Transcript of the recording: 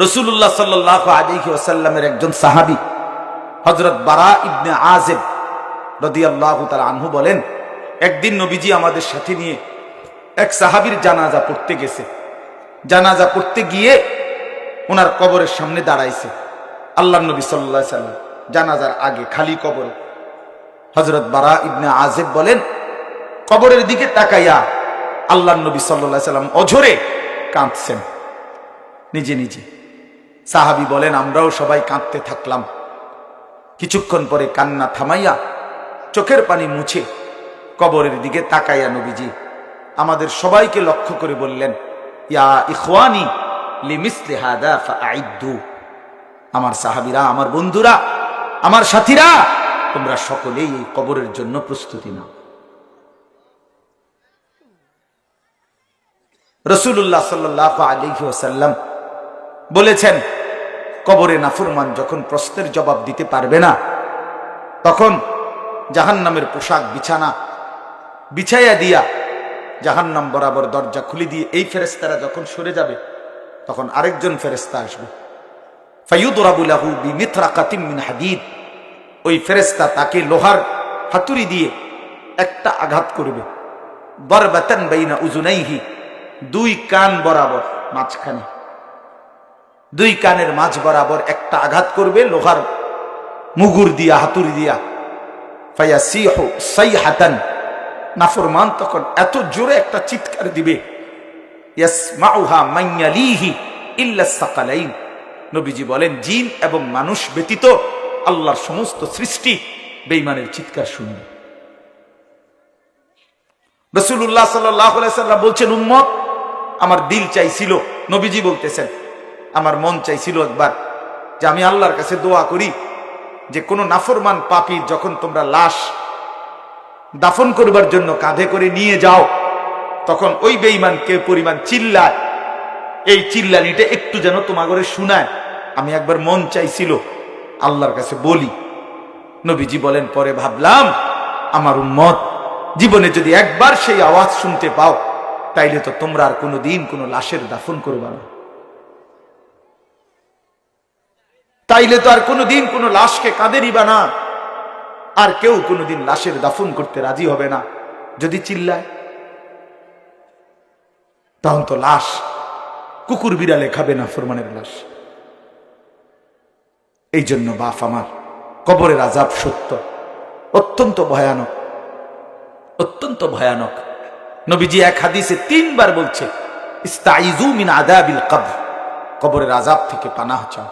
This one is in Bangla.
রাসূলুল্লাহ সাল্লাল্লাহু আলাইহি ওয়াসাল্লামের একজন সাহাবী হযরত বারা ইবনে আযিব রাদিয়াল্লাহু তাআলা আনহু বলেন, একদিন নবীজি আমাদের সাথে নিয়ে এক সাহাবীর জানাজা পড়তে গেছে। জানাজা পড়তে গিয়ে ওনার কবরের সামনে দাঁড়াইছে। আল্লাহর নবী সাল্লাল্লাহু আলাইহি ওয়াসাল্লাম জানাজার আগে খালি কবরে। হযরত বারা ইবনে আযিব বলেন, কবরের দিকে তাকাইয়া আল্লাহর নবী সাল্লাল্লাহু আলাইহি ওয়াসাল্লাম অঝরে কাঁদছেন নিজে নিজে। সাহাবী বলেন, আমরাও সবাই কাঁদতে থাকলাম। কিছুক্ষণ পরে কান্না থামাইয়া চোখের পানি মুছে কবরের দিকে তাকাইয়া নবীজি আমাদের সবাইকে লক্ষ্য করে বললেন, ইয়া ইখওয়ানি লিমিসলি হাদা ফাআইদ্দু। আমার সাহাবীরা, আমার বন্ধুরা, আমার সাথীরা, তোমরা সকলেই এই কবরের জন্য প্রস্তুতি নাও। রাসূলুল্লাহ সাল্লাল্লাহু আলাইহি ওয়াসাল্লাম বলেছেন, কবরে নাফরমান যখন প্রশ্নের জবাব দিতে পারবে না, তখন জাহান্নামের পোশাক বিছানা বিছাইয়া দিয়া জাহান্নাম বরাবর দরজা খুলে দিয়ে এই ফেরেশতারা যখন সরে যাবে, তখন আরেকজন ফেরেশতা আসবে। ফায়ুদরাবু লাহু বিমিথরাকাতিন মিন হাদিদ। ওই ফেরেশতা তাকে লোহার হাতুড়ি দিয়ে একটা আঘাত করবে। দরবাতান বাইনা উযুনাইহি, দুই কান বরাবর মাঝখানে, দুই কানের মাঝ বরাবর একটা আঘাত করবে লোহার মুগুর দিয়া, হাতুড়ি দিয়া। ফায়াসিহু সাইহাতান, নাফরমান তখন এত জোরে একটা চিৎকার দিবে, ইয়াসমাউহা মান ইয়ালিহি ইল্লা সাকালাইন। নবীজি বলেন, জিন এবং মানুষ ব্যতীত আল্লাহর সমস্ত সৃষ্টি বেঈমানের চিৎকার শুনবে। রাসূলুল্লাহ সাল্লাল্লাহু আলাইহি ওয়াসাল্লাম বলছেন, উম্মত, আমার দিল চাইছিল, নবীজি বলতেছেন, আমার মন চাইছিল একবার যে আমি আল্লাহর কাছে দোয়া করি যে কোন নাফরমান পাপী যখন তোমরা লাশ দাফন করবার জন্য কাঁধে করে নিয়ে যাও, তখন ওই বেঈমানকে পরিমাণ চিল্লায়, এই চিল্লানিটা একটু যেন তোমাগরে শোনায়। আমি একবার মন চাইছিল আল্লাহর কাছে বলি। নবীজি বলেন, পরে ভাবলাম আমার উম্মত জীবনে যদি একবার সেই আওয়াজ শুনতে পাও, তাইলে তো তোমরা আর কোনোদিন কোনো লাশের দাফন করবে না, তাইলে তো আর কোনোদিন কোনো লাশকে কাঁধে নিবা না, আর কেউ কোনোদিন লাশের দাফন করতে রাজি হবে না। যদি চিল্লায়, তখন তো লাশ কুকুর বিড়ালে খাবে না, ফরমানের লাশ। এই জন্য বাপ আমার, কবরের আযাব সত্য, অত্যন্ত ভয়ানক, অত্যন্ত ভয়ানক। নবীজি এক হাদিসে 3 বার বলছে, ইস্তাইযু মিন আযাবিল কবর, কবরের আযাব থেকে পানাহ চাও।